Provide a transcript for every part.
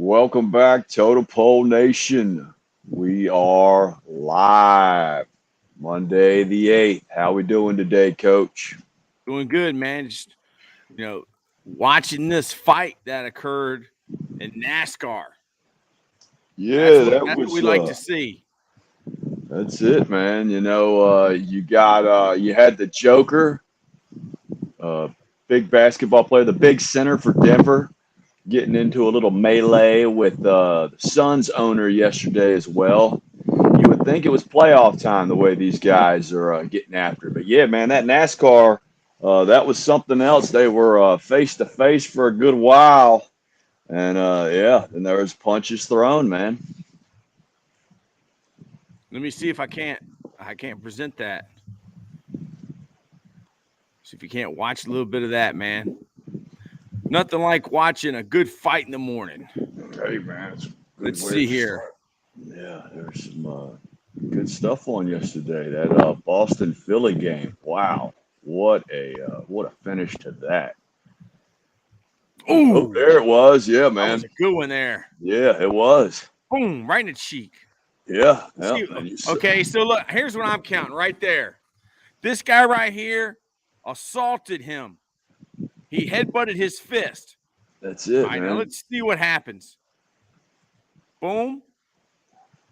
Welcome back, Totem Pole Nation. We are live Monday the 8th. How we doing today, Coach? Doing good, man. Just watching this fight that occurred in NASCAR. Yeah, That's what we like to see. that's it, man. You had the Joker, uh big basketball player, the big center for Denver, getting into a little melee with the Suns owner yesterday as well. You would think it was playoff time the way these guys are getting after it. But yeah, man, that NASCAR, that was something else. They were face to face for a good while. And yeah, and there was punches thrown, man. Let me see if I can't present that. See if you can't watch a little bit of that, man. Nothing like watching a good fight in the morning. Hey, man. Let's see here. Yeah, there's some good stuff on yesterday. That Boston Philly game. Wow, what a finish to that. Oh, Ooh, there it was. Yeah, that man. was a good one there. Yeah, it was. Boom, right in the cheek. Yeah. See, okay, so look, here's what I'm counting right there. This guy right here assaulted him. He headbutted his fist. That's it, All right, man. now let's see what happens. Boom.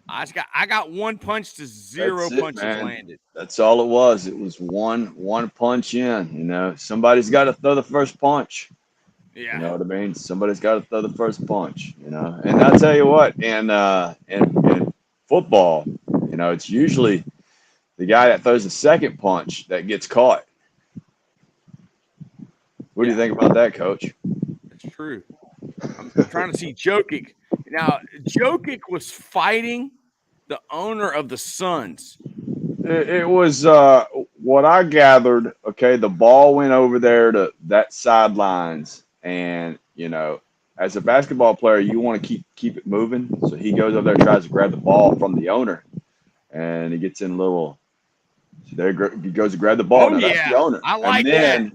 I got one punch to zero punches landed. That's all it was. It was one punch in. Somebody's got to throw the first punch. Yeah. You know what I mean? Somebody's got to throw the first punch. And I'll tell you what. In football, it's usually the guy that throws the second punch that gets caught. What do you think about that, Coach? That's true. I'm trying to see Jokic. Now, Jokic was fighting the owner of the Suns. It was what I gathered. Okay, the ball went over there to that sidelines, and as a basketball player, you want to keep it moving. So he goes over there, tries to grab the ball from the owner, and he gets in a little. So there he goes to grab the ball. Oh, Now, that's the owner. I like that.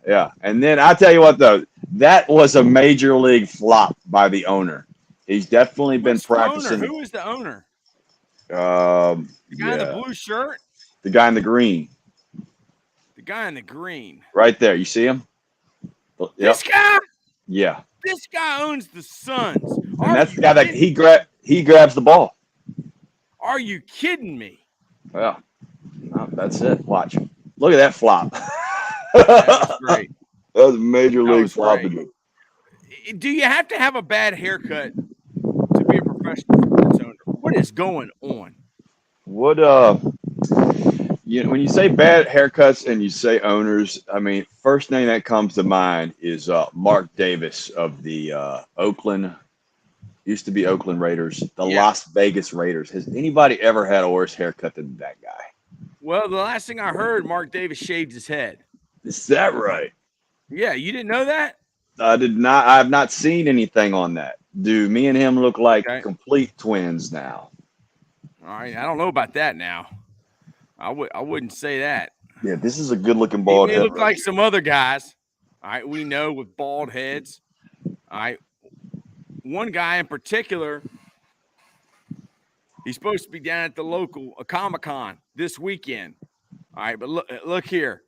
Yeah. And then I tell you what, though, that was a major league flop by the owner. He's definitely been practicing. Who is the owner? The guy in the blue shirt? The guy in the green. The guy in the green. Right there. You see him? Yep. This guy? Yeah. This guy owns the Suns. And that's the guy that he grabs the ball. Are you kidding me? Yeah. No, that's it. Watch. Look at that flop. That's great. That was a major league flop. Do you have to have a bad haircut to be a professional sports owner? What is going on? What when you say bad haircuts and you say owners, I mean, first name that comes to mind is Mark Davis of the used to be Oakland Raiders, Las Vegas Raiders. Has anybody ever had a worse haircut than that guy? Well, the last thing I heard, Mark Davis shaved his head. Is that right? Yeah, you didn't know that? I did not. I have not seen anything on that. Do me and him look like complete twins now? All right, I don't know about that now. I wouldn't say that. Yeah, this is a good-looking bald head. They look like some other guys. All right, we know with bald heads. All right, one guy in particular, he's supposed to be down at the local Comic-Con this weekend. All right, but look here.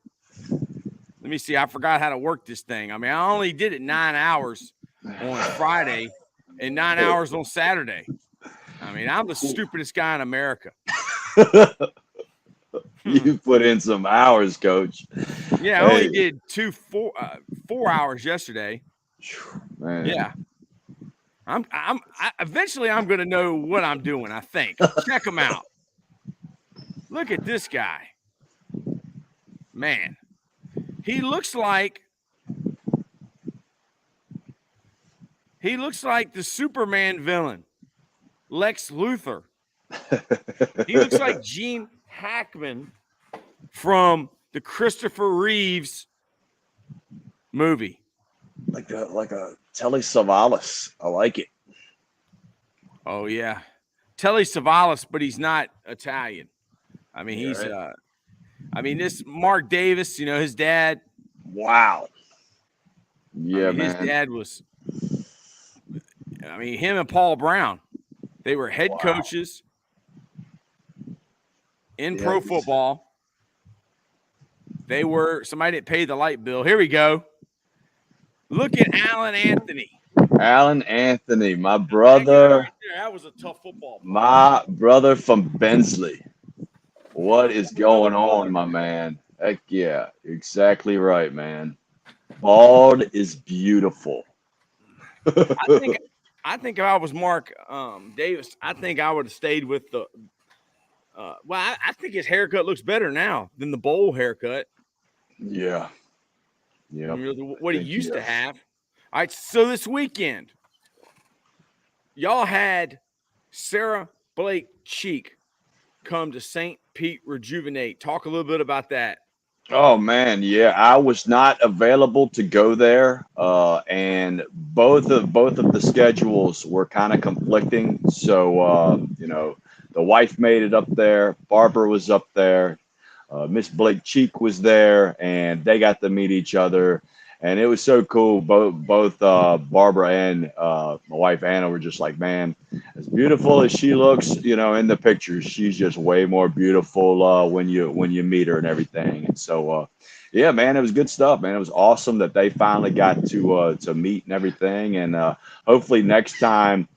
Let me see. I forgot how to work this thing. I mean, I only did it 9 hours on Friday and 9 hours on Saturday. I mean, I'm the stupidest guy in America. You put in some hours, Coach. Yeah, I only did 4 hours yesterday. Man. Yeah. Eventually I'm going to know what I'm doing, I think. Check him out. Look at this guy. Man. He looks like the Superman villain, Lex Luthor. He looks like Gene Hackman from the Christopher Reeves movie. Like a Telly Savalas. I like it. Oh yeah, Telly Savalas, but he's not Italian. I mean, he's this Mark Davis, his dad. Wow. Yeah, man. His dad was. I mean, him and Paul Brown, they were head Wow. coaches in Yeah, pro football. They were somebody that paid the light bill. Here we go. Look at Alan Anthony. Alan Anthony, my brother. Right there, that was a tough football player. My brother from Bensley. What is going on, my man? Heck yeah, exactly right, man. Bald is beautiful. I think if I was Mark Davis, I think I would have stayed with the. I think his haircut looks better now than the bowl haircut. Yeah. Yeah. What he used to have. All right, so this weekend, y'all had Sarah Blake Cheek come to Saint Pete Rejuvenate. Talk a little bit about that. Oh man, yeah, I was not available to go there, and both of the schedules were kind of conflicting. So the wife made it up there. Barbara was up there. Miss Blake Cheek was there, and they got to meet each other, and it was so cool. Both Barbara and my wife Anna were just like, man, as beautiful as she looks, in the pictures, she's just way more beautiful when you meet her and everything. And so, yeah, man, it was good stuff, man. It was awesome that they finally got to meet and everything, and hopefully next time.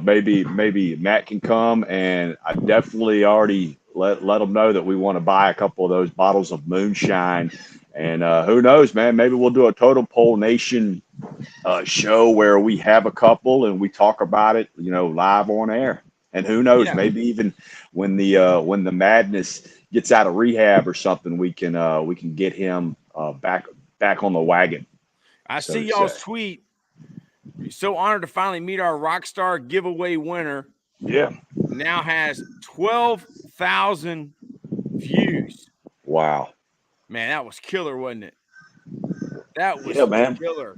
Maybe Matt can come, and I definitely already let them know that we want to buy a couple of those bottles of moonshine. And who knows, man? Maybe we'll do a Totem Pole Nation show where we have a couple and we talk about it, live on air. And who knows? Maybe even when the madness gets out of rehab or something, we can get him back on the wagon. I see y'all's tweet. So honored to finally meet our Rockstar giveaway winner. Yeah. Now has 12,000 views. Wow. Man, that was killer, wasn't it? That was killer.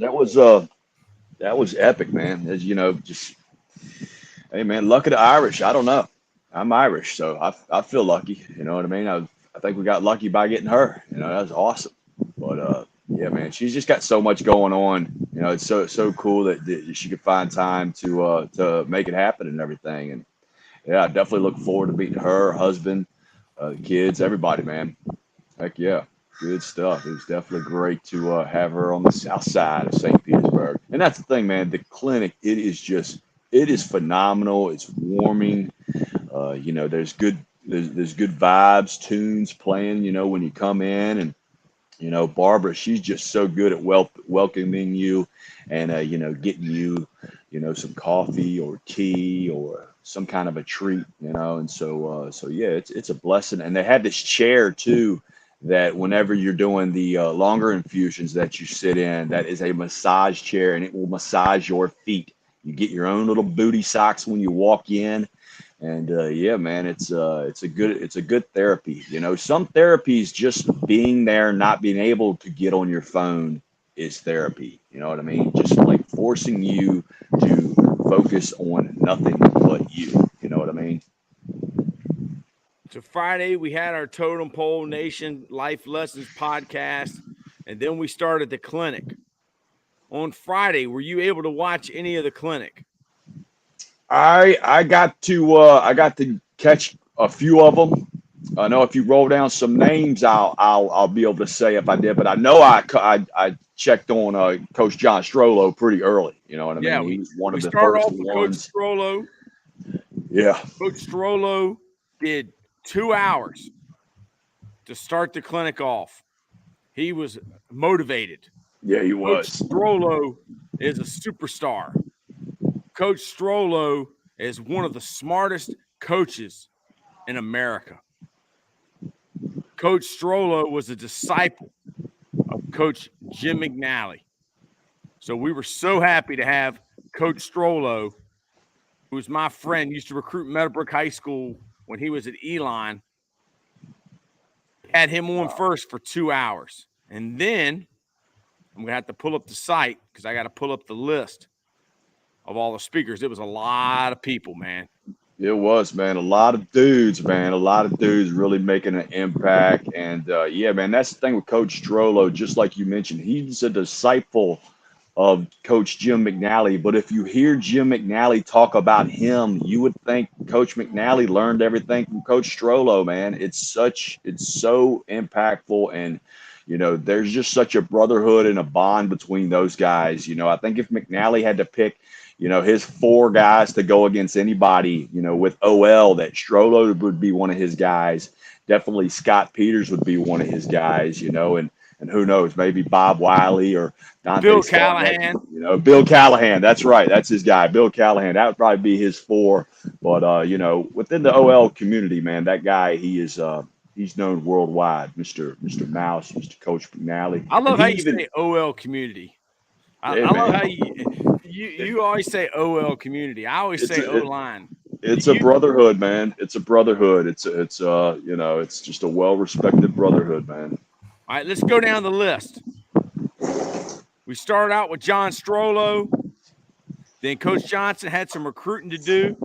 That was epic, man. As just hey man, luck of the Irish. I don't know. I'm Irish, so I feel lucky. You know what I mean? I think we got lucky by getting her. That was awesome. But yeah, man, she's just got so much going on. It's so cool that she could find time to make it happen and everything. And yeah, I definitely look forward to meeting her husband, the kids, everybody, man. Heck yeah, good stuff. It was definitely great to have her on the south side of St. Petersburg. And that's the thing, man. The clinic, it is phenomenal. It's warming. There's good vibes, tunes playing. When you come in and. Barbara, she's just so good at welcoming you and, getting you, some coffee or tea or some kind of a treat, and so yeah, it's a blessing. And they had this chair too, that whenever you're doing the longer infusions that you sit in, that is a massage chair and it will massage your feet. You get your own little booty socks when you walk in. And yeah, man, it's a good therapy. Some therapies, just being there, not being able to get on your phone is therapy. You know what I mean? Just like forcing you to focus on nothing but you. You know what I mean? So Friday we had our Totem Pole Nation Life Lessons podcast, and then we started the clinic. On Friday, were you able to watch any of the clinic? I got to catch a few of them. I know if you roll down some names, I'll be able to say if I did. But I know I checked on Coach John Strollo pretty early. You know what I mean? Yeah, he was one of the started first off with ones. Coach Strollo. Yeah, Coach Strollo did 2 hours to start the clinic off. He was motivated. Yeah, he was. Coach Strollo is a superstar. Coach Strollo is one of the smartest coaches in America. Coach Strollo was a disciple of Coach Jim McNally. So we were so happy to have Coach Strollo, who's my friend, used to recruit Meadowbrook High School when he was at Elon. Had him on first for 2 hours. And then I'm going to have to pull up the site because I got to pull up the list of all the speakers. It was a lot of people, man. It was, man. A lot of dudes, man. A lot of dudes really making an impact. And yeah, man, that's the thing with Coach Strollo. Just like you mentioned, he's a disciple of Coach Jim McNally. But if you hear Jim McNally talk about him, you would think Coach McNally learned everything from Coach Strollo, man. It's so impactful. And, there's just such a brotherhood and a bond between those guys. I think if McNally had to pick, his four guys to go against anybody, with OL, that Strollo would be one of his guys. Definitely Scott Peters would be one of his guys, and who knows, maybe Bob Wiley or Dante Bill Scarnett, Callahan. Bill Callahan. That's right. That's his guy, Bill Callahan. That would probably be his four. But, within the OL community, man, that guy, he's known worldwide, Mr. Mouse, Mr. Coach McNally. I And love he how you even, say OL community. hey, I love man, how you always say OL community. I always it's say O a, line. it's a You brotherhood, man. It's a brotherhood. It's just a well-respected brotherhood, man. all right? Let's go down the list. We started out with John Strollo. Then Coach Johnson had some recruiting to do.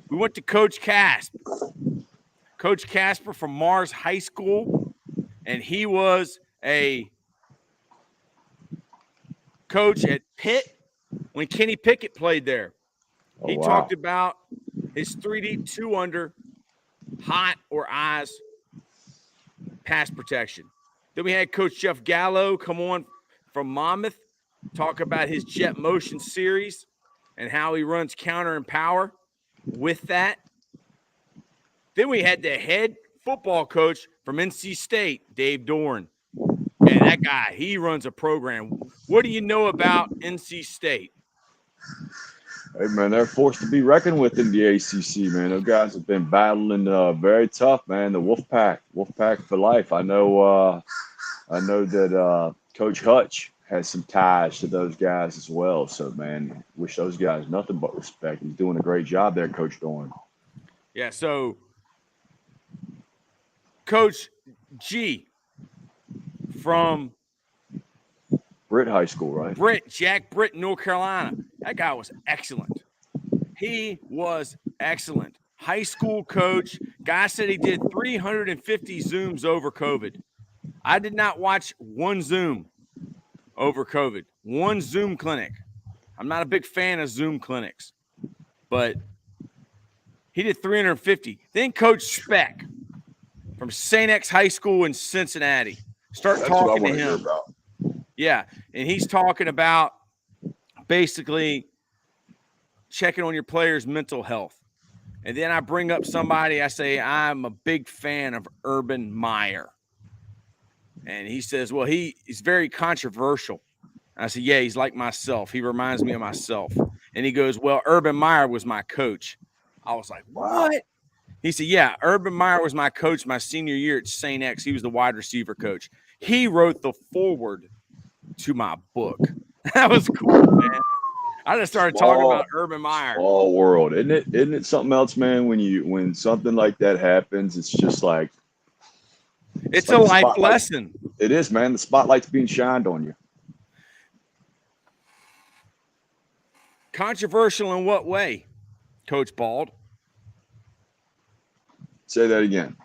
We went to Coach Casper. Coach Casper from Mars High School, and he was a coach at Pitt when Kenny Pickett played there. Oh, He talked wow. about his 3 deep, 2 under, hot or eyes pass protection. Then we had Coach Jeff Gallo come on from Monmouth, talk about his jet motion series and how he runs counter and power with that. Then we had the head football coach from NC State, Dave Doran. And that guy, he runs a program. What do you know about NC State? Hey, man, they're forced to be reckoned with in the ACC, man. Those guys have been battling very tough, man. The Wolfpack for life. I know that Coach Hutch has some ties to those guys as well. So, man, wish those guys nothing but respect. He's doing a great job there, Coach Dorn. Yeah, so Coach G from Britt High School, right? Jack Britt, North Carolina. That guy was excellent. He was excellent. High school coach. Guy said he did 350 Zooms over COVID. I did not watch one Zoom over COVID, one Zoom clinic. I'm not a big fan of Zoom clinics, but he did 350. Then Coach Speck from St. X High School in Cincinnati. Start That's what I talking to want to hear him. about. Yeah, and he's talking about basically checking on your players' mental health. And then I bring up somebody, I say, I'm a big fan of Urban Meyer. And he says, well, he's very controversial. I said, yeah, he's like myself. He reminds me of myself. And he goes, well, Urban Meyer was my coach. I was like, Wow. what? He said, yeah, Urban Meyer was my coach my senior year at St. X. He was the wide receiver coach. He wrote the foreword to my book. That was cool, man. I just started talking about Urban Meyer. Small world, isn't it? Isn't it something else, man? When something like that happens, it's just like It's like a the life spotlight. lesson. It is, man. The spotlight's being shined on you. Controversial in what way, Coach Bald? Say that again.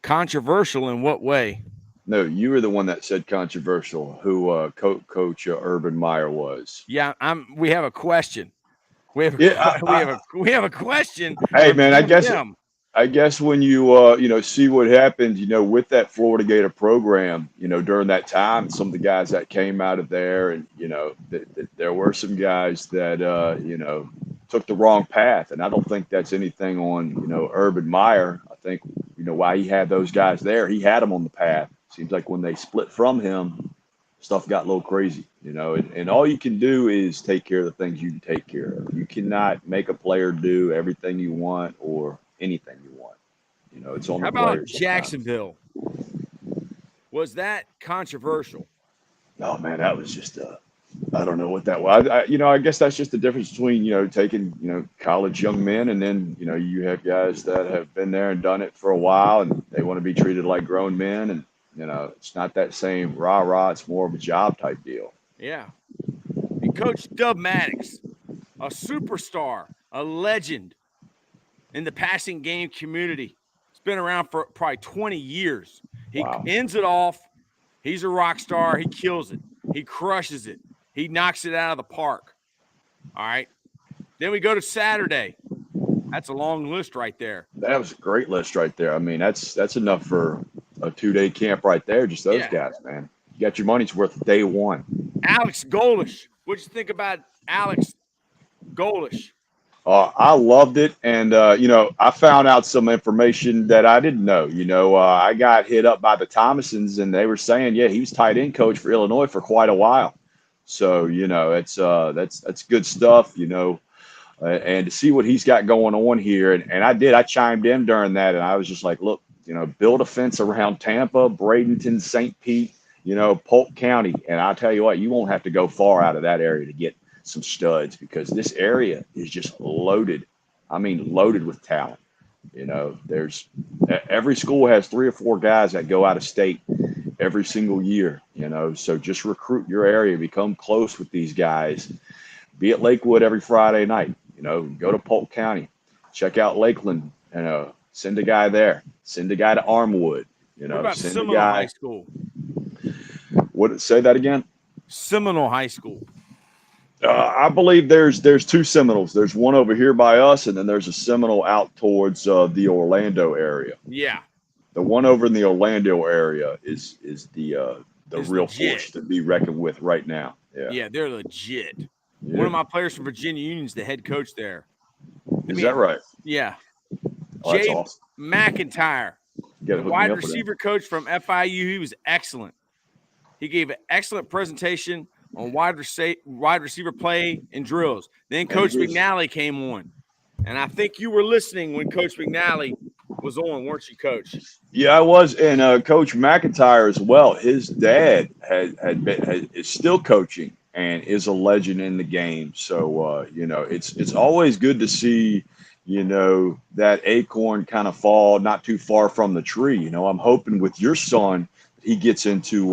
Controversial in what way? No, you were the one that said controversial. Who Coach Urban Meyer was? Yeah, we have a question. We have Yeah, we have a question hey, from man. I Tim guess Kim. when you see what happened, with that Florida Gator program, during that time, some of the guys that came out of there, and there were some guys that took the wrong path, and I don't think that's anything on Urban Meyer. I think why he had those guys there, he had them on the path. Seems like when they split from him, stuff got a little crazy, and all you can do is take care of the things you can take care of. You cannot make a player do everything you want or anything you want. It's on How the about player sometimes. Jacksonville? Was that controversial? Oh man, that was just I don't know what that was. I guess that's just the difference between taking college young men, and then you have guys that have been there and done it for a while, and they want to be treated like grown men, and it's not that same rah rah. It's more of a job type deal. Yeah. And Coach Dub Maddox, a superstar, a legend in the passing game community. He's been around for probably 20 years. He Wow. ends it off. He's a rock star. He kills it. He crushes it. He knocks it out of the park. All right. Then we go to Saturday. That's a long list right there. That was a great list right there. I mean, that's enough for a 2-day camp right there. Just those guys, man. You got your money's worth day one. Alex Golish. What'd you think about Alex Golish? I loved it. And, I found out some information that I didn't know. I got hit up by the Thomasons, and they were saying, yeah, he was tight end coach for Illinois for quite a while. So, it's that's good stuff, and to see what he's got going on here. And I chimed in during that, and I was just like, look, build a fence around Tampa, Bradenton, St. Pete, Polk County. And I'll tell you what, you won't have to go far out of that area to get some studs, because this area is just loaded. I mean, loaded with talent. There's every school has 3 or 4 guys that go out of state every single year, so just recruit your area, become close with these guys. Be at Lakewood every Friday night, go to Polk County, check out Lakeland, send a guy there, send a guy to Armwood, What about send Seminole a guy. High School? Say that again? Seminole High School. I believe there's 2 Seminoles. There's one over here by us, and then there's a Seminole out towards the Orlando area. Yeah. The one over in the Orlando area is the real legit force to be reckoned with right now. Yeah, they're legit. Yeah. One of my players from Virginia Union's the head coach there. Is that right? Yeah. Oh, that's Jay awesome. McIntyre, The wide receiver coach from FIU. He was excellent. He gave an excellent presentation on wide receiver play and drills. Then Coach McNally came on. And I think you were listening when Coach McNally was on, weren't you, Coach? Yeah, I was. And Coach McIntyre as well. His dad is still coaching and is a legend in the game. So, it's always good to see, that acorn kind of fall not too far from the tree. I'm hoping with your son, he gets into,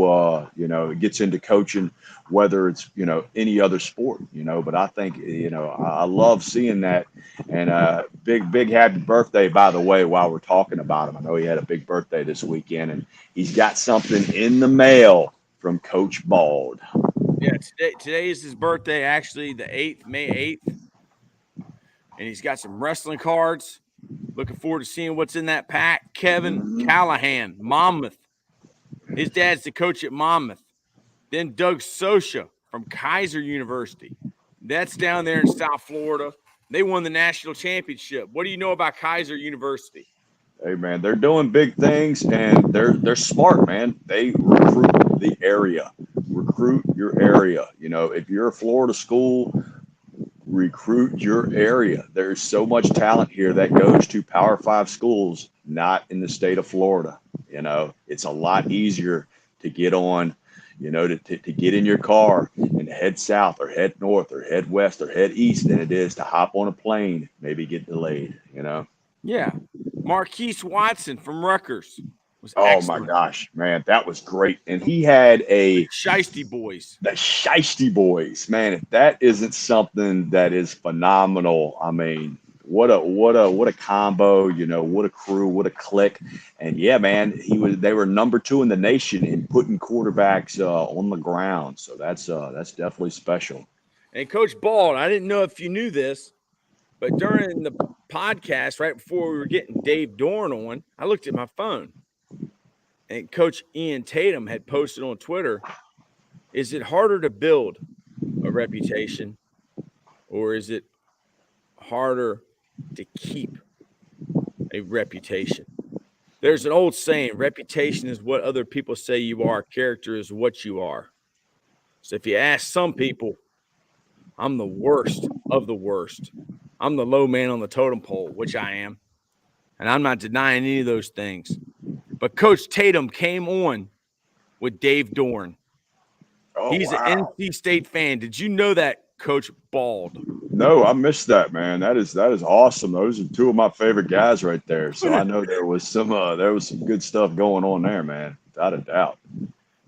coaching, whether it's, any other sport, but I think, I love seeing that. And big happy birthday, by the way, while we're talking about him. I know he had a big birthday this weekend, and he's got something in the mail from Coach Bald. Yeah, today is his birthday, actually, the 8th, May 8th. And he's got some wrestling cards. Looking forward to seeing what's in that pack. Kevin Callahan, Monmouth. His dad's the coach at Monmouth. Then Doug Sosha from Kaiser University. That's down there in South Florida. They won the national championship. What do you know about Kaiser University? Hey, man, they're doing big things, and they're smart, man. They recruit the area. Recruit your area. If you're a Florida school, recruit your area. There's so much talent here that goes to Power 5 schools, not in the state of Florida. It's a lot easier to get on, to get in your car and head south or head north or head west or head east than it is to hop on a plane, maybe get delayed, Yeah. Marquise Watson from Rutgers was excellent. My gosh, man, that was great. And he had the Shiesty Boys. The Shiesty Boys, man. If that isn't something that is phenomenal, I mean, what a combo, what a crew, what a clique. And yeah, man, they were number 2 in the nation in putting quarterbacks on the ground. So that's definitely special. And Coach Bald, I didn't know if you knew this, but during the podcast, right before we were getting Dave Dorn on, I looked at my phone, and Coach Ian Tatum had posted on Twitter, is it harder to build a reputation, or is it harder to keep a reputation? There's an old saying, reputation is what other people say you are. Character is what you are. So if you ask some people, I'm the worst of the worst. I'm the low man on the totem pole, which I am. And I'm not denying any of those things. But Coach Tatum came on with Dave Dorn. Oh, He's an NC State fan. Did you know that, Coach Bald? No, I missed that, man. That is awesome. Those are 2 of my favorite guys right there. So I know there was some good stuff going on there, man. Without a doubt.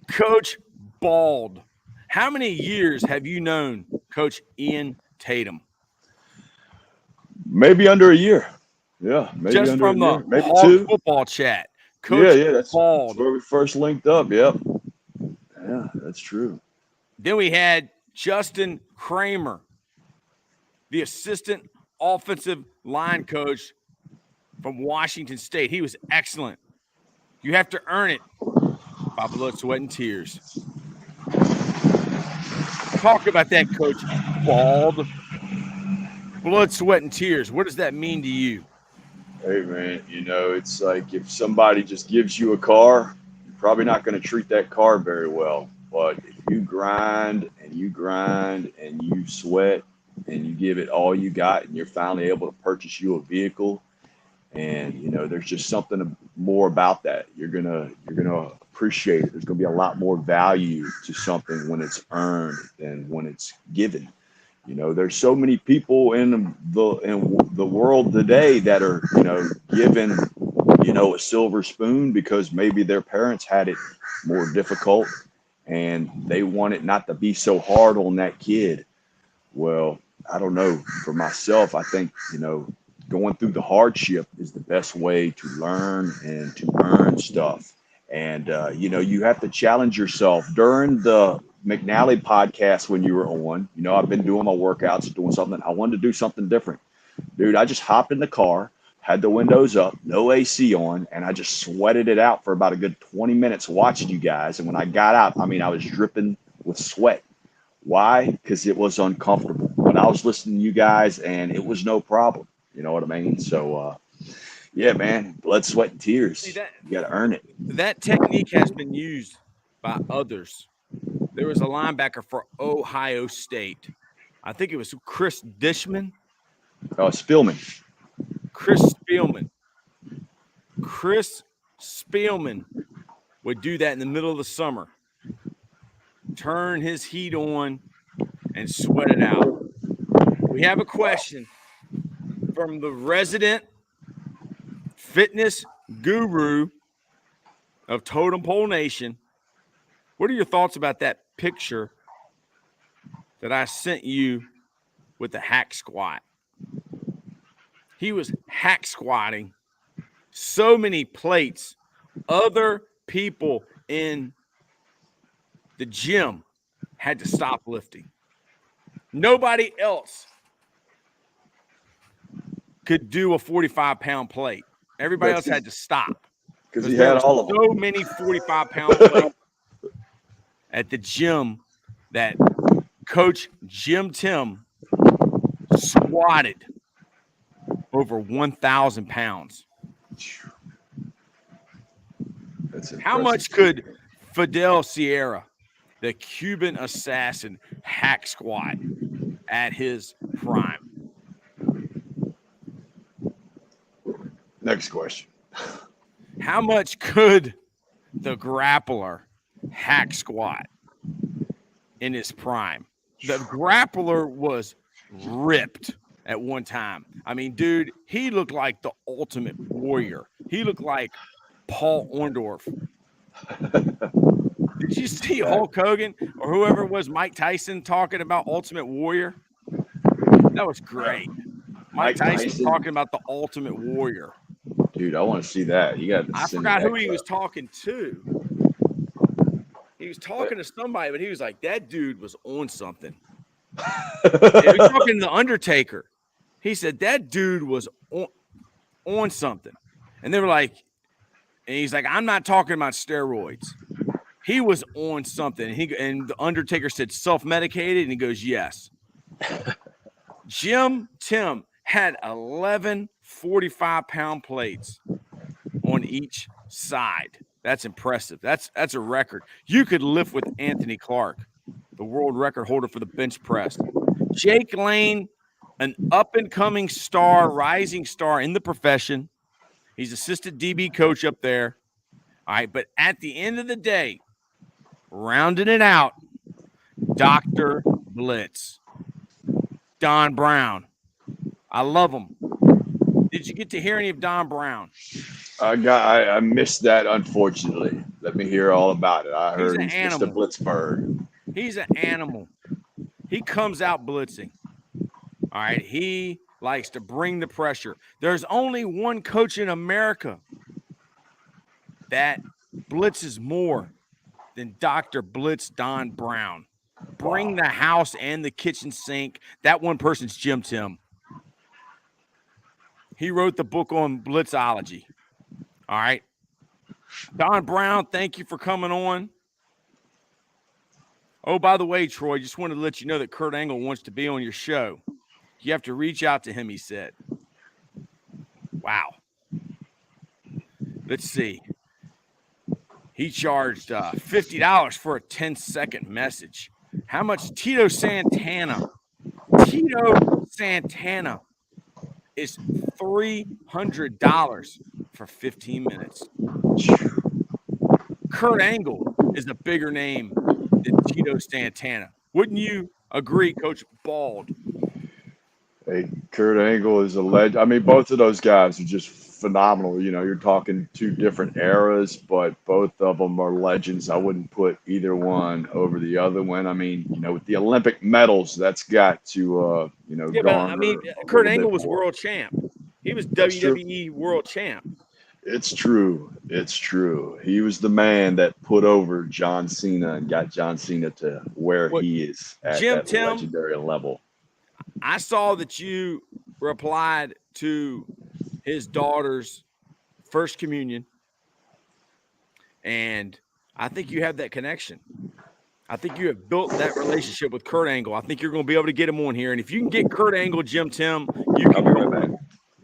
Coach Bald, how many years have you known Coach Ian Tatum? Maybe under a year. Yeah, maybe just under from a year. the Maybe Hog 2 football chat. Coach that's Bald. where we first linked up. Yep. Yeah, that's true. Then we had Justin Kramer, the assistant offensive line coach from Washington State. He was excellent. You have to earn it by blood, sweat, and tears. Talk about that, Coach Bald. Blood, sweat, and tears. What does that mean to you? Hey man, it's like if somebody just gives you a car, you're probably not going to treat that car very well. But if you grind and you grind and you sweat and you give it all you got and you're finally able to purchase you a vehicle, and there's just something more about that. You're gonna appreciate it. There's gonna be a lot more value to something when it's earned than when it's given. There's so many people in the world today that are given a silver spoon because maybe their parents had it more difficult and they want it not to be so hard on that kid. Well, I don't know. For myself, I think going through the hardship is the best way to learn and to earn stuff. And you have to challenge yourself. During the McNally podcast when you were on, I've been doing my workouts, doing something. I wanted to do something different. Dude, I just hopped in the car, had the windows up, no AC on, and I just sweated it out for about a good 20 minutes watching you guys. And when I got out, I was dripping with sweat. Why? Because it was uncomfortable. When I was listening to you guys, and it was no problem. You know what I mean? So, yeah, man, blood, sweat, and tears. See, You got to earn it. That technique has been used by others. There was a linebacker for Ohio State. I think it was Chris Dishman. Oh, Spielman. Chris Spielman. Chris Spielman would do that in the middle of the summer. Turn his heat on and sweat it out. We have a question from the resident fitness guru of Totem Pole Nation. What are your thoughts about that picture that I sent you with the hack squat? He was hack squatting so many plates. Other people in the gym had to stop lifting. Nobody else could do a 45-pound plate. Everybody else had to stop. Because he had all of them. So many 45-pound plates at the gym that Coach Jim Tim squatted over 1,000 pounds. How much could Fidel Sierra, the Cuban assassin, hack squat at his prime? Next question. How much could the grappler hack squat in his prime? The grappler was ripped at one time. Dude, he looked like the ultimate warrior. He looked like Paul Orndorff. Did you see Hulk Hogan or whoever it was, Mike Tyson, talking about Ultimate Warrior? That was great. Mike Tyson talking about the Ultimate Warrior. Dude, I want to see that. You got. I forgot who he was talking to. He was talking to somebody, but he was like, that dude was on something. He was talking to the Undertaker. He said that dude was on something. And they were like, and he's like, I'm not talking about steroids. He was on something. And the Undertaker said self-medicated, and he goes, yes. Jim Tim had 11 45-pound plates on each side. That's impressive. That's a record. You could lift with Anthony Clark, the world record holder for the bench press. Jake Lane, an up-and-coming star, rising star in the profession. He's assistant DB coach up there. All right, but at the end of the day, rounding it out, Dr. Blitz, Don Brown. I love him. Did you get to hear any of Don Brown? I missed that, unfortunately. Let me hear all about it. I heard he's Mr. Blitzberg. He's an animal. He comes out blitzing. All right. He likes to bring the pressure. There's only one coach in America that blitzes more than Dr. Blitz Don Brown. bring the house and the kitchen sink. That one person's Jim Tim. He wrote the book on Blitzology. All right. Don Brown, thank you for coming on. Oh, by the way, Troy, just wanted to let you know that Kurt Angle wants to be on your show. You have to reach out to him, he said. Wow. Let's see. He charged $50 for a 10-second message. How much? Tito Santana is $300 for 15 minutes. Kurt Angle is a bigger name than Tito Santana. Wouldn't you agree, Coach Bald? Hey, Kurt Angle is a legend. I mean, both of those guys are just phenomenal. You know, you're talking two different eras, but both of them are legends. I wouldn't put either one over the other one. I mean, you know, with the Olympic medals, that's got to, you know, Yeah, but I mean, Kurt Angle was world champ. He was WWE world champ. It's true. It's true. He was the man that put over John Cena and got John Cena to where he is at that legendary level. I saw that you replied to his daughter's first communion, and I think you have that connection. I think you have built that relationship with Kurt Angle. I think you're going to be able to get him on here, and if you can get Kurt Angle, Jim Tim, you can go back.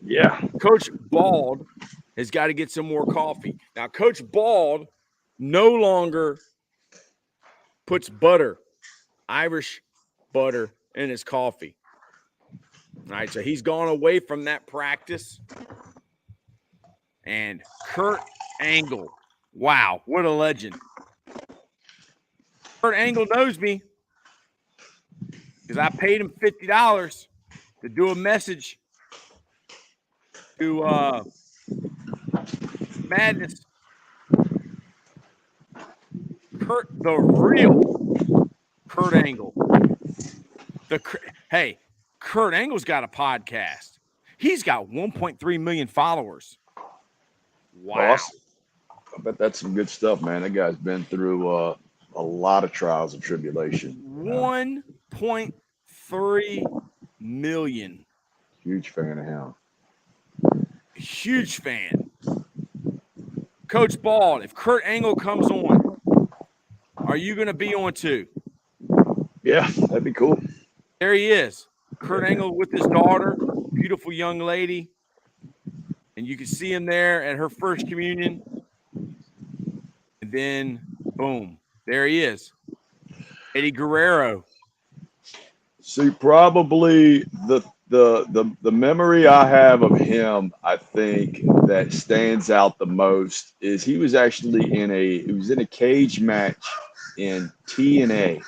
Yeah. Coach Bald has got to get some more coffee. Now, Coach Bald no longer puts butter, Irish butter, in his coffee. All right, so he's gone away from that practice. And Kurt Angle, wow, what a legend. Kurt Angle knows me because I paid him $50 to do a message to Madness. The real Kurt Angle. Hey, Kurt Angle's got a podcast. He's got 1.3 million followers. Wow. Awesome. I bet that's some good stuff, man. That guy's been through a lot of trials and tribulation. 1.3 million. Huge fan of him. Huge fan. Coach Bald, if Kurt Angle comes on, are you going to be on too? Yeah, that'd be cool. There he is. Kurt Angle with his daughter, beautiful young lady. And you can see him there at her first communion. And then, boom, there he is. Eddie Guerrero. See, probably the memory I have of him, I think, that stands out the most is he was actually in a cage match in TNA.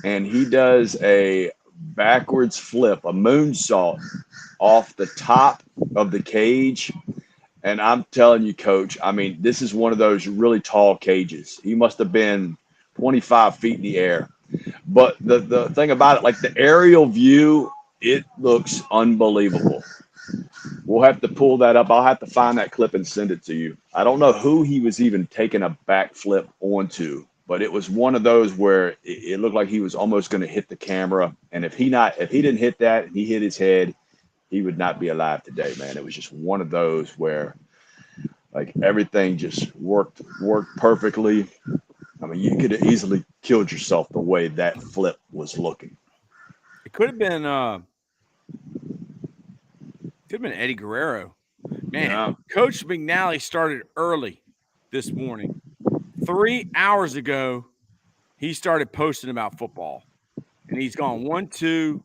And he does a backwards flip, a moonsault off the top of the cage. And I'm telling you, Coach, I mean, this is one of those really tall cages. He must have been 25 feet in the air. But the thing about it, like the aerial view, it looks unbelievable. We'll have to pull that up. I'll have to find that clip and send it to you. I don't know who he was even taking a backflip onto, but it was one of those where it looked like he was almost going to hit the camera. And if he didn't hit that and he hit his head, he would not be alive today, man. It was just one of those where like everything just worked perfectly. I mean, you could have easily killed yourself the way that flip was looking. It could have been Eddie Guerrero. Man, yeah. Coach McNally started early this morning. 3 hours ago, he started posting about football. And he's gone 1, 2,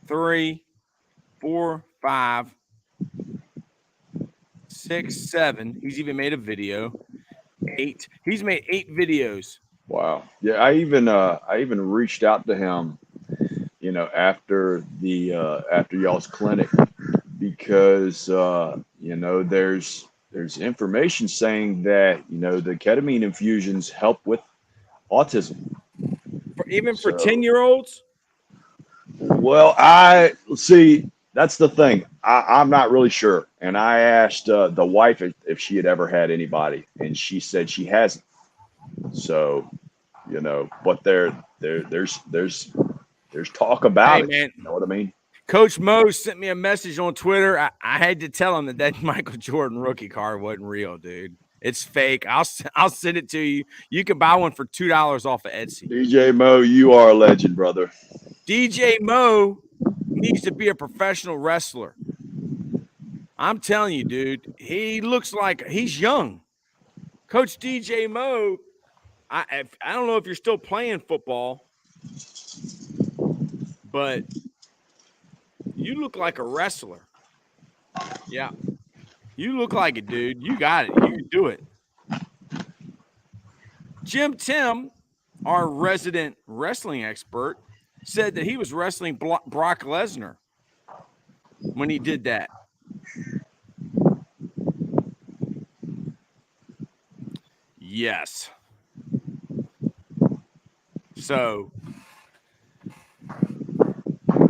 3, 4, 5, 6, 7. He's even made a video. 8. He's made 8 videos. Wow. Yeah, I even reached out to him, you know, after y'all's clinic because you know, there's information saying that, you know, the ketamine infusions help with autism. For 10-year-olds? Well, I see. That's the thing. I'm not really sure. And I asked the wife if she had ever had anybody, and she said she hasn't. So, you know, but there's talk about Hey, it. man. You know what I mean? Coach Mo sent me a message on Twitter. I had to tell him that Michael Jordan rookie card wasn't real, dude. It's fake. I'll send it to you. You can buy one for $2 off of Etsy. DJ Mo, you are a legend, brother. DJ Mo needs to be a professional wrestler. I'm telling you, dude. He looks like he's young. Coach DJ Mo, I don't know if you're still playing football, but you look like a wrestler. Yeah. You look like it, dude. You got it. You can do it. Jim Tim, our resident wrestling expert, said that he was wrestling Brock Lesnar when he did that. Yes. So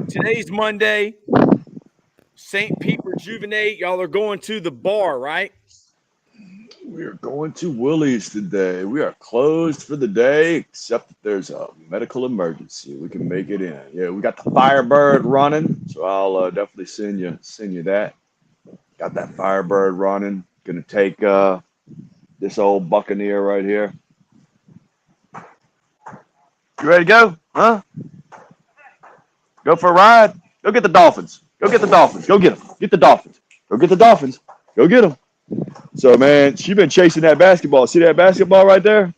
today's Monday. Saint Pete Rejuvenate. Y'all are going to the bar, right? We are going to Willie's today. We are closed for the day, except that there's a medical emergency. We can make it in. Yeah, we got the Firebird running, so I'll definitely send you that. Got that Firebird running. Gonna take this old Buccaneer right here. You ready to go? Huh? Go for a ride? Go get the Dolphins. Go get the Dolphins. Go get them. Get the Dolphins. Go get the Dolphins. Go get them. So, man, she been chasing that basketball. See that basketball right there?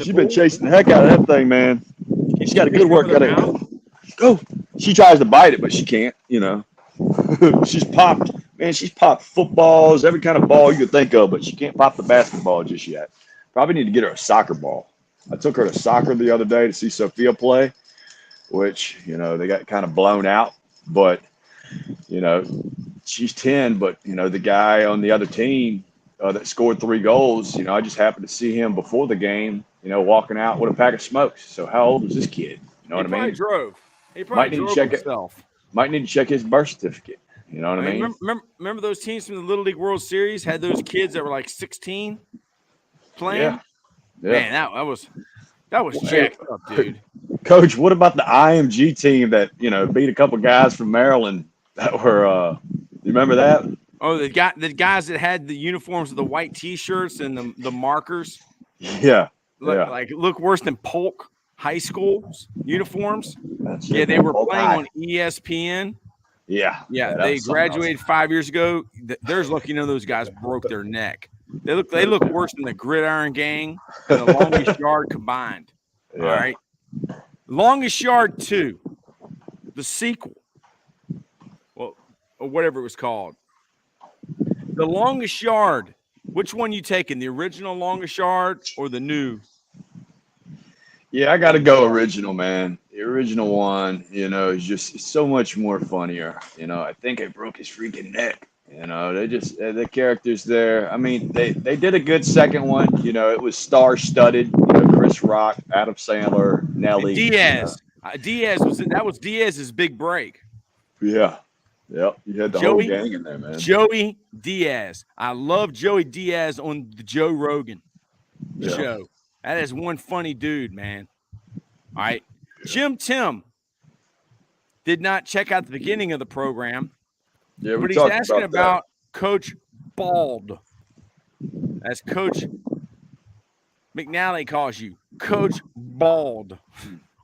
She been chasing the heck out of that thing, man. She's got a good workout. Go. She tries to bite it, but she can't, you know. She's popped footballs, every kind of ball you could think of, but she can't pop the basketball just yet. Probably need to get her a soccer ball. I took her to soccer the other day to see Sophia play, which, you know, they got kind of blown out. But, you know, she's 10, but, you know, the guy on the other team that scored 3 goals, you know, I just happened to see him before the game, you know, walking out with a pack of smokes. So how old is this kid? You know what I mean? He probably drove himself. Might need to check his birth certificate. You know what I mean? Remember those teams from the Little League World Series had those kids that were like 16 playing? Yeah. Man, that was jacked up, dude. Coach, what about the IMG team that, you know, beat a couple guys from Maryland that were you remember that? Oh, the guys that had the uniforms with the white T-shirts and the markers. Yeah. Look worse than Polk High School's uniforms. That's yeah, they were playing on ESPN. Yeah. They graduated 5 years ago. There's lucky none of those guys broke their neck. They look worse than the Gridiron Gang and the Longest Yard combined. Yeah. All right. Longest Yard 2, the sequel. Well, or whatever it was called. The Longest Yard. Which one you taking? The original Longest Yard or the new? Yeah, I got to go original, man. The original one, you know, is just so much more funnier. You know, I think I broke his freaking neck. You know, they just the characters there. I mean, they did a good second one. You know, it was star-studded. You know, Chris Rock, Adam Sandler, Nelly, Diaz. That was Diaz's big break. Yeah. Yep. You had the whole gang in there, man. Joey Diaz. I love Joey Diaz on the Joe Rogan show. That is one funny dude, man. All right. Jim Tim did not check out the beginning of the program. Yeah, but he's asking about Coach Bald. As Coach McNally calls you, Coach Bald.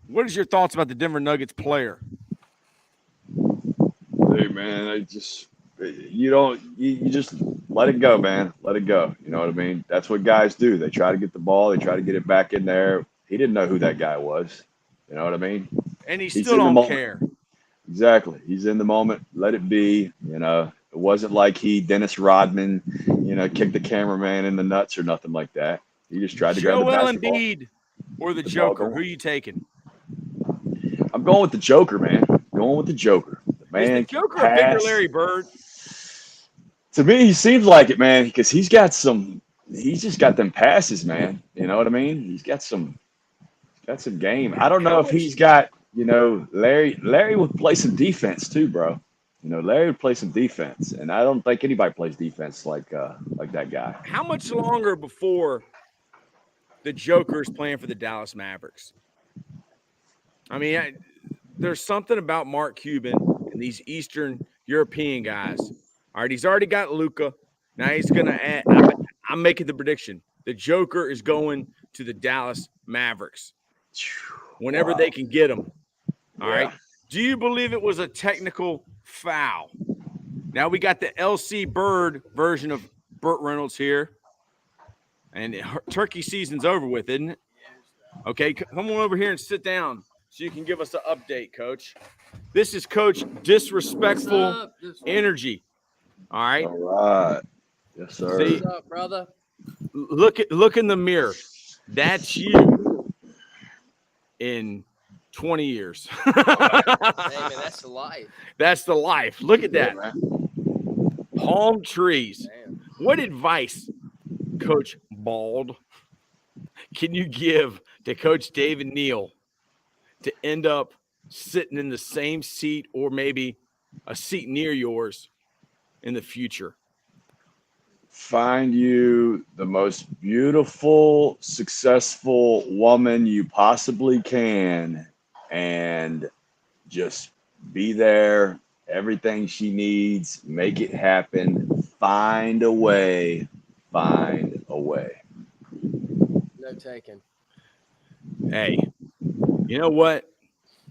What is your thoughts about the Denver Nuggets player? Hey, man, you just let it go, man. Let it go. You know what I mean? That's what guys do. They try to get the ball. They try to get it back in there. He didn't know who that guy was. You know what I mean? And he still don't care. Exactly. He's in the moment. Let it be. You know, it wasn't like he, Dennis Rodman, you know, kicked the cameraman in the nuts or nothing like that. He just tried to grab the basketball. Embiid or the Joker? Who are you taking? I'm going with the Joker, man. Going with the Joker. Man, is the Joker a bigger Larry Bird? To me, he seems like it, man, because he's just got them passes, man. You know what I mean? He's got some game. I don't know if he's got, you know, Larry would play some defense too, bro. You know, Larry would play some defense, and I don't think anybody plays defense like that guy. How much longer before the Joker is playing for the Dallas Mavericks. I mean, there's something about Mark Cuban and these Eastern European guys. All right, he's already got Luka. Now he's going to add. I'm making the prediction. The Joker is going to the Dallas Mavericks whenever they can get him. All right. Do you believe it was a technical foul? Now we got the LC Bird version of Burt Reynolds here. And turkey season's over with, isn't it? Okay, come on over here and sit down so you can give us an update, Coach. This is Coach Disrespectful Energy. All right. All right. Yes, sir. See, What's up, brother? Look in the mirror. That's you in 20 years. Hey, man, that's the life. That's the life. Look at that. Yeah, Palm trees. Damn. What advice, Coach Bald, can you give to Coach David Neal to end up sitting in the same seat or maybe a seat near yours in the future? Find you the most beautiful, successful woman you possibly can and just be there. Everything she needs, make it happen. Find a way. Find a way. No taking. Hey, you know what?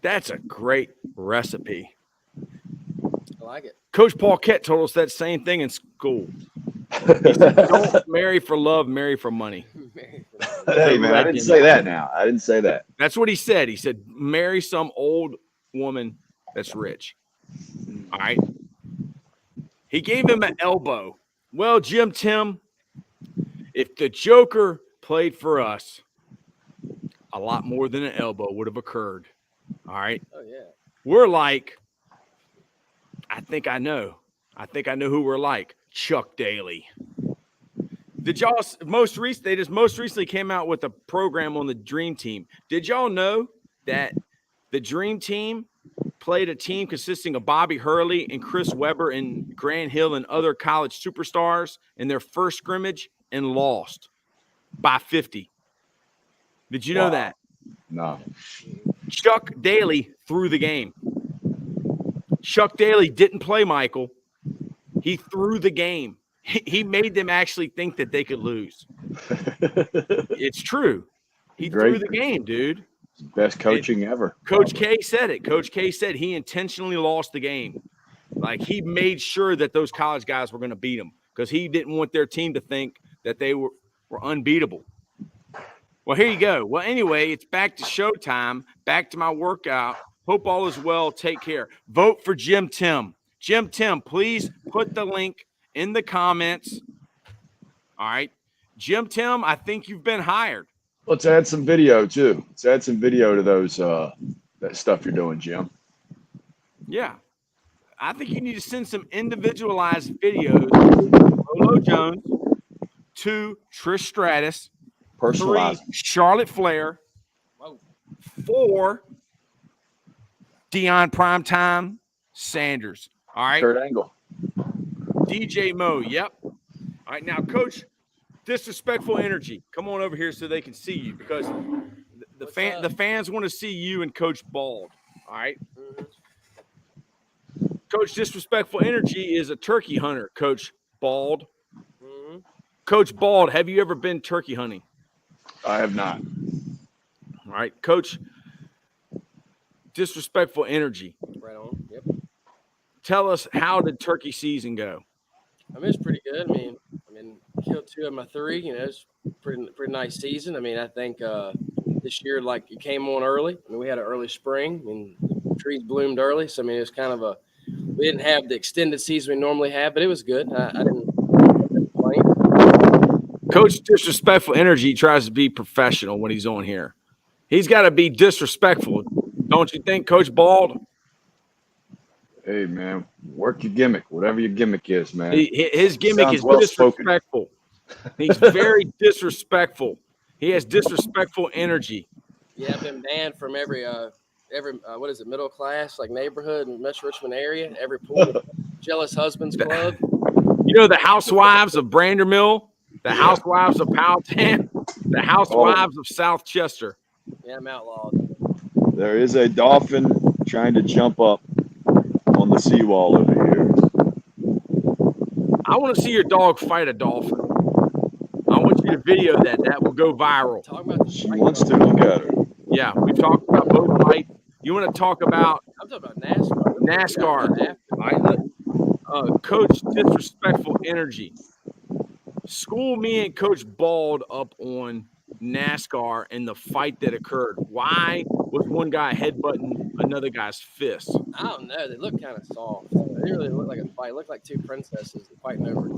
That's a great recipe. I like it. Coach Paulette told us that same thing in school. He said, don't marry for love, marry for money. Hey, man, I didn't say that now. I didn't say that. That's what he said. He said, marry some old woman that's rich. All right. He gave him an elbow. Well, Tim, if the Joker played for us, a lot more than an elbow would have occurred. All right. Oh, yeah. We're like, I think I know who we're like. Chuck Daly. Did y'all they just most recently came out with a program on the Dream Team. Did y'all know that the Dream Team played a team consisting of Bobby Hurley and Chris Webber and Grant Hill and other college superstars in their first scrimmage and lost by 50? Did you know that? No. Chuck Daly threw the game. Chuck Daly didn't play Michael. He threw the game. He made them actually think that they could lose. It's true. He threw the game, dude. Best coaching ever. Coach K said it. Coach K said he intentionally lost the game. Like, he made sure that those college guys were going to beat him because he didn't want their team to think that they were unbeatable. Well, here you go. Well, anyway, it's back to showtime, back to my workout. Hope all is well. Take care. Vote for Jim Tim. Jim Tim, please put the link in the comments. All right. Jim Tim, I think you've been hired. Let's add some video, too. Let's add some video to those that stuff you're doing, Jim. Yeah. I think you need to send some individualized videos. Lolo Jones, 2, Trish Stratus, 3, Charlotte Flair, 4, Deion Primetime Sanders. All right. Kurt Angle. DJ Mo. Yep. All right. Now, Coach Disrespectful Energy, come on over here so they can see you because the fans want to see you and Coach Bald. All right. Mm-hmm. Coach Disrespectful Energy is a turkey hunter, Coach Bald. Mm-hmm. Coach Bald, have you ever been turkey hunting? I have not. All right. Coach Disrespectful Energy. Right on. Yep. Tell us, how did turkey season go? I mean, it's pretty good. I mean, killed 2 of my 3. You know, it's pretty nice season. I mean, I think this year, like, it came on early. I mean, we had an early spring and the trees bloomed early. So, I mean, it was kind of we didn't have the extended season we normally have, but it was good. I didn't complain. Coach Disrespectful Energy tries to be professional when he's on here. He's got to be disrespectful. Don't you think, Coach Bald? Hey, man, work your gimmick, whatever your gimmick is, man. His gimmick is disrespectful. He's very disrespectful. He has disrespectful energy. Yeah, I've been banned from every what is it, middle class, like neighborhood in Metro Richmond area, every pool, Jealous Husbands Club. You know the housewives of Brandermill, the housewives of Powhatan. The Housewives of South Chester. Yeah, I'm outlawed. There is a dolphin trying to jump up on the seawall over here. I want to see your dog fight a dolphin. I want you to video that. That will go viral. Talk about the She fight, wants though. to. Look at her. Yeah, we talked about boat fight. You want to talk about I'm talking about NASCAR. NASCAR? All right, Coach Disrespectful Energy. School me and Coach Bald up on NASCAR and the fight that occurred. Why was one guy headbutting another guy's fist? I don't know. They look kind of soft. They really look like a fight. Look like two princesses fighting over.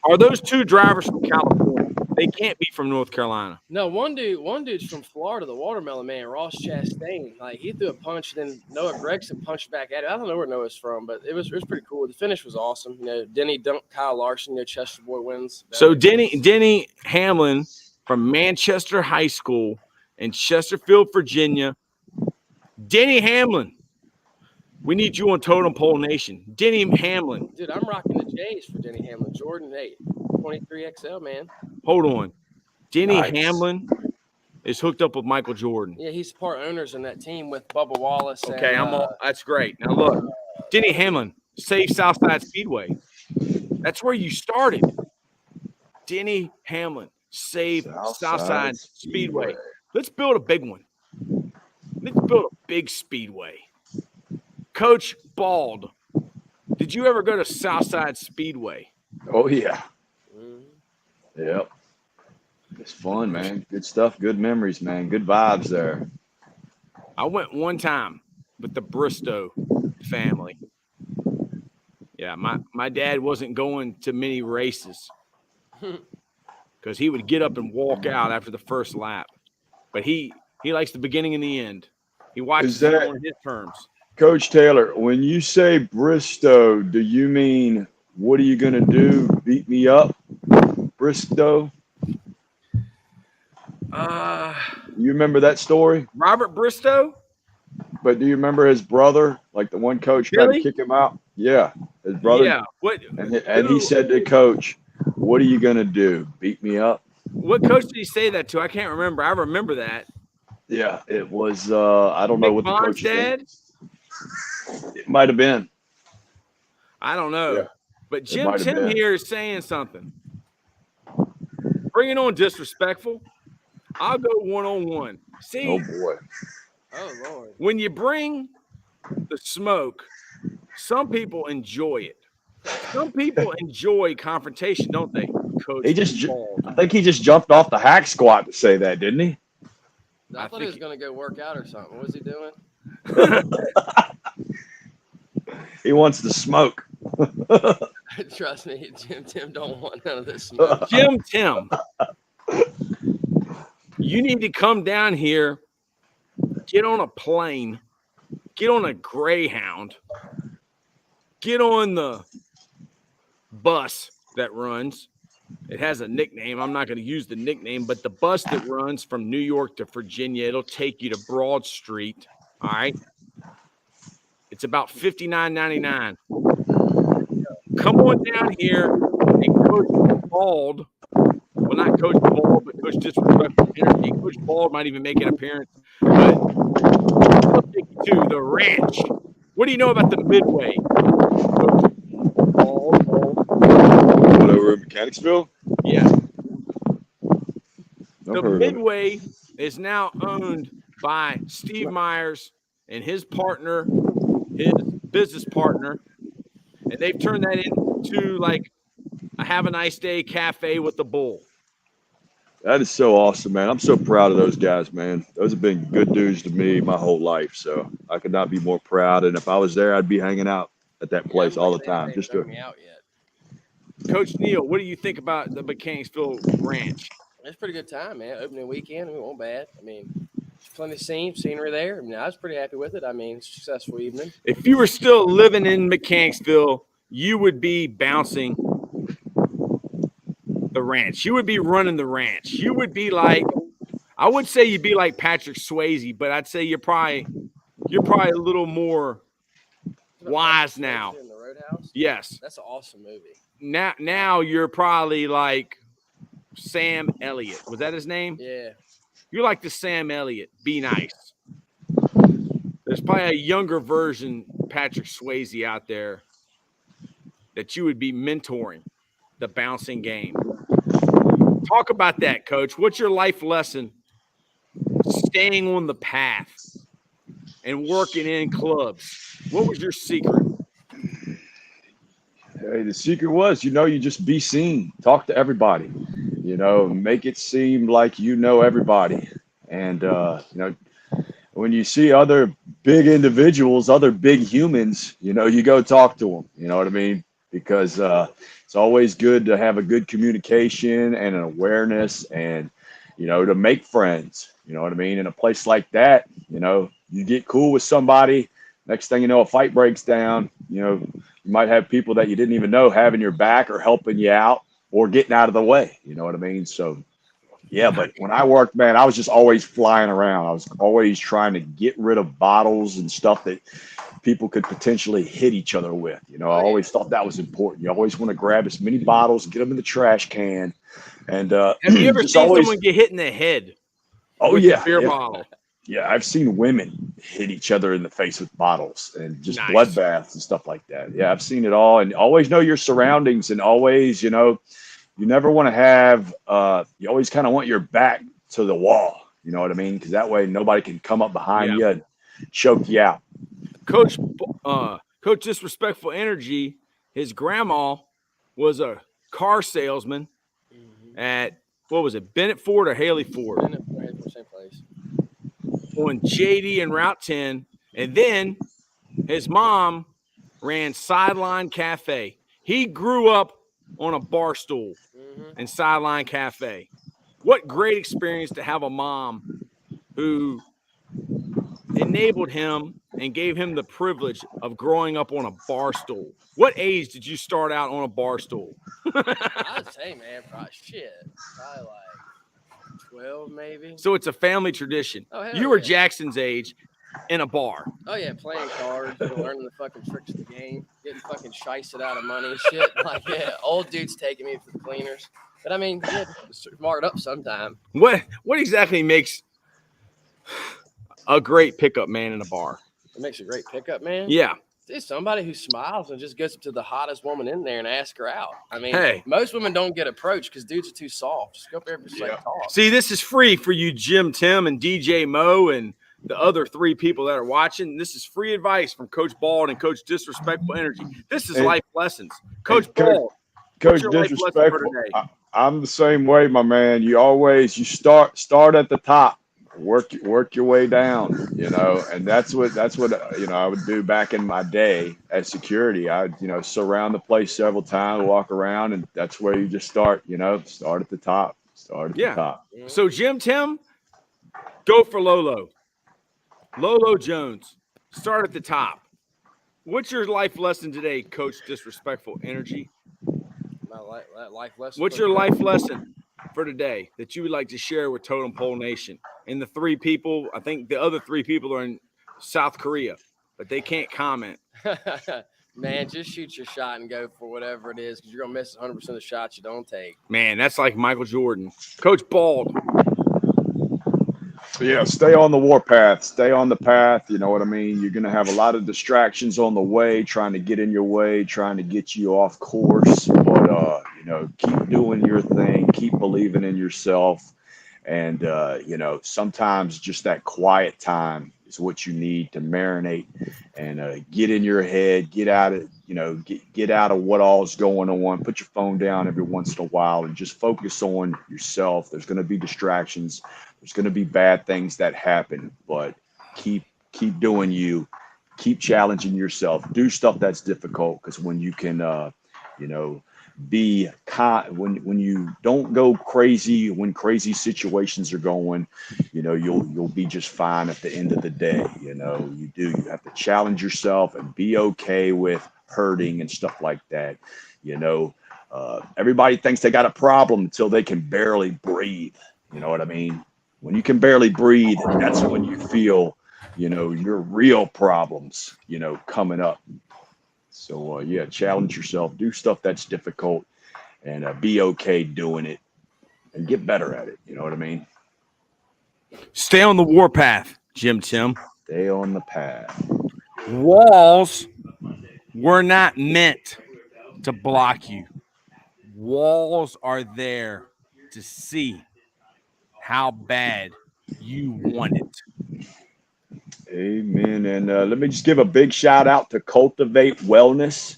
Are those two drivers from California? They can't be from North Carolina. No, one dude's from Florida, the watermelon man, Ross Chastain. Like he threw a punch, and then Noah Gregson punched back at it. I don't know where Noah's from, but it was pretty cool. The finish was awesome. You know, Denny dunked Kyle Larson. You know, Chester boy wins. So Denny Hamlin from Manchester High School in Chesterfield, Virginia. Denny Hamlin. We need you on Totem Pole Nation. Denny Hamlin. Dude, I'm rocking the J's for Denny Hamlin. Jordan 8, 23XL, man. Hold on. Denny Nice. Hamlin is hooked up with Michael Jordan. Yeah, he's part owners in that team with Bubba Wallace. Okay, and, that's great. Now look, Denny Hamlin, save Southside Speedway. That's where you started. Denny Hamlin, save Southside Speedway. Let's build a big one. Let's build a big speedway. Coach Bald, did you ever go to Southside Speedway? Oh, yeah. Mhm. Yep. It's fun, man. Good stuff. Good memories, man. Good vibes there. I went one time with the Bristow family. Yeah, my dad wasn't going to many races because he would get up and walk out after the first lap. But he likes the beginning and the end. He watches it on his terms. Coach Taylor, when you say Bristow, do you mean what are you going to do? Beat me up? Bristow? You remember that story? Robert Bristow? But do you remember his brother? Like the one coach tried to kick him out? Yeah. His brother. Yeah. What? And he said to coach, what are you going to do? Beat me up? What coach did he say that to? I can't remember. I remember that. Yeah, it was, I don't know what the coach dad? It might have been. I don't know. Yeah, but Tim here is saying something. Bring it on, disrespectful. I'll go one-on-one. See? Oh, boy. Oh, Lord. When you bring the smoke, some people enjoy it. Some people enjoy confrontation, don't they, Coach? I think he just jumped off the hack squat to say that, didn't he? I thought he was going to go work out or something. What was he doing? He wants the smoke. Trust me, Tim don't want none of this smoke. Tim, you need to come down here, get on a plane, get on a Greyhound, get on the bus that runs. It has a nickname. I'm not going to use the nickname, but the bus that runs from New York to Virginia, it'll take you to Broad Street. All right. It's about $59.99. Come on down here and Coach Bald. Well, not Coach Bald, but Coach Disrespectful Energy. Coach Bald might even make an appearance. But I'll take you to the ranch. What do you know about the Midway? Coach Bald. What, over in Mechanicsville? Yeah. The Midway is now owned by Steve Myers and his partner, his business partner, and they've turned that into like a have a nice day cafe with the bull. That is so awesome, man. I'm so proud of those guys, man. Those have been good dudes to me my whole life, so I could not be more proud. And if I was there, I'd be hanging out at that place all the time. Just to me out yet. Coach Neal, what do you think about the Mechanicsville Ranch? It's a pretty good time, man. Opening weekend, it wasn't bad. I mean, plenty of scenery there. I mean, I was pretty happy with it. I mean, successful evening. If you were still living in Mechanicsville, you would be bouncing the ranch. You would be running the ranch. You would be like, I would say you'd be like Patrick Swayze, but I'd say you're probably a little more wise now. In the Roadhouse? Yes. That's an awesome movie. Now you're probably like Sam Elliott. Was that his name? Yeah. You're like the Sam Elliott. Be nice. There's probably a younger version, Patrick Swayze, out there that you would be mentoring the bouncing game. Talk about that, Coach. What's your life lesson staying on the path and working in clubs? What was your secret? Hey, the secret was, you just be seen, talk to everybody, make it seem like you know everybody. And, when you see other big individuals, other big humans, you go talk to them, you know what I mean? Because it's always good to have a good communication and an awareness and, to make friends, you know what I mean? In a place like that, you get cool with somebody. Next thing you know, a fight breaks down, you might have people that you didn't even know having your back or helping you out or getting out of the way. You know what I mean? So, yeah, but when I worked, man, I was just always flying around. I was always trying to get rid of bottles and stuff that people could potentially hit each other with. I always thought that was important. You always want to grab as many bottles, get them in the trash can. And have you ever just seen always, someone get hit in the head oh, with yeah, a beer yeah. bottle? Yeah, I've seen women hit each other in the face with bottles and just Nice. bloodbaths and stuff like that. Yeah, I've seen it all. And always know your surroundings and always, you never want to have, you always kind of want your back to the wall. You know what I mean? Because that way nobody can come up behind you and choke you out. Coach Disrespectful Energy, his grandma was a car salesman at, what was it, Bennett Ford or Haley Ford? Bennett Ford, same place. On JD and Route 10. And then his mom ran Sideline Cafe. He grew up on a bar stool in Sideline Cafe. What great experience to have a mom who enabled him and gave him the privilege of growing up on a bar stool. What age did you start out on a bar stool? I'd say, man, probably like 12 maybe. So it's a family tradition. Oh, hell you were yeah. Jackson's age in a bar. Oh, yeah, playing cards, learning the fucking tricks of the game, getting fucking shiced out of money and shit. Like, yeah, old dudes taking me for the cleaners. But, I mean, yeah, smart up sometime. What exactly makes a great pickup man in a bar? It makes a great pickup man? Yeah. It's somebody who smiles and just goes up to the hottest woman in there and asks her out. I mean, hey, most women don't get approached because dudes are too soft. Just go up there and just like talk. See, this is free for you, Jim, Tim, and DJ Mo, and the other 3 people that are watching. This is free advice from Coach Bald and Coach Disrespectful Energy. This is life lessons. Coach Bald, Coach Disrespectful, I'm the same way, my man. You start at the top. Work your way down, and that's what I would do back in my day as security. I'd surround the place several times, walk around, and that's where you just start. Start at the top. The top. So Jim, Tim, go for Lolo Jones. Start at the top. What's your life lesson today, Coach Disrespectful Energy? My life lesson. What's your life lesson for today that you would like to share with Totem Pole Nation? And the 3 people, I think the other 3 people are in South Korea, but they can't comment. Man, just shoot your shot and go for whatever it is, because you're going to miss 100% of the shots you don't take. Man, that's like Michael Jordan. Coach Bald. Yeah, stay on the warpath. Stay on the path. You know what I mean? You're going to have a lot of distractions on the way, trying to get in your way, trying to get you off course. But, keep doing your thing. Keep believing in yourself. And, sometimes just that quiet time is what you need to marinate and get in your head, get out of, get out of what all is going on. Put your phone down every once in a while and just focus on yourself. There's going to be distractions. There's going to be bad things that happen, but keep doing you. Keep challenging yourself. Do stuff that's difficult, because when you can, when you don't go crazy, when crazy situations are going, you'll be just fine at the end of the day. You have to challenge yourself and be okay with hurting and stuff like that. Everybody thinks they got a problem until they can barely breathe. You know what I mean? When you can barely breathe, that's when you feel, your real problems, coming up. So, challenge yourself, do stuff that's difficult, and be okay doing it. and get better at it. You know what I mean? Stay on the warpath, Jim Tim. Stay on the path. Walls were not meant to block you. Walls are there to see how bad you want it. Amen. And let me just give a big shout out to Cultivate Wellness.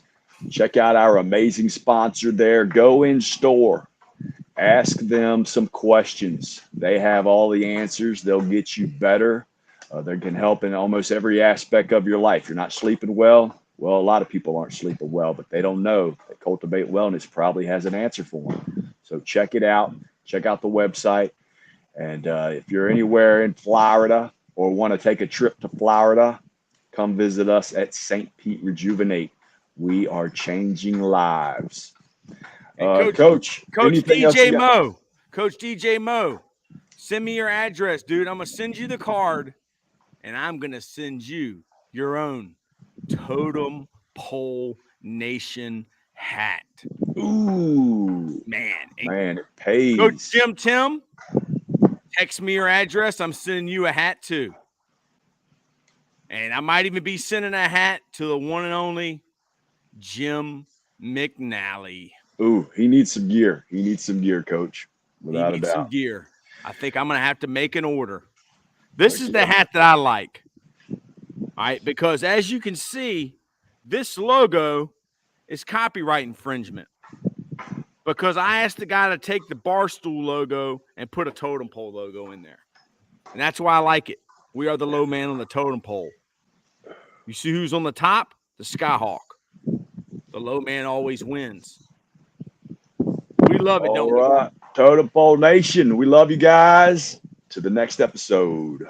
Check out our amazing sponsor there. Go in store. Ask them some questions. They have all the answers. They'll get you better. They can help in almost every aspect of your life. You're not sleeping well. Well, a lot of people aren't sleeping well, but they don't know that Cultivate Wellness probably has an answer for them. So check it out. Check out the website. And if you're anywhere in Florida or want to take a trip to Florida, come visit us at Saint Pete Rejuvenate. We are changing lives. Coach DJ Mo, Coach DJ Mo, send me your address, dude. I'm going to send you the card, and I'm going to send you your own Totem Pole Nation hat. Ooh. Man, it pays. Coach Jim Tim, text me your address. I'm sending you a hat, too. And I might even be sending a hat to the one and only Jim McNally. Ooh, he needs some gear. He needs some gear, Coach. Without a doubt. Some gear. I think I'm going to have to make an order. This is the hat that I like. All right, because as you can see, this logo is copyright infringement. Because I asked the guy to take the Barstool logo and put a totem pole logo in there. And that's why I like it. We are the low man on the totem pole. You see who's on the top? The Skyhawk. The low man always wins. We love it, don't we? All right. Totem Pole Nation, we love you guys. To the next episode.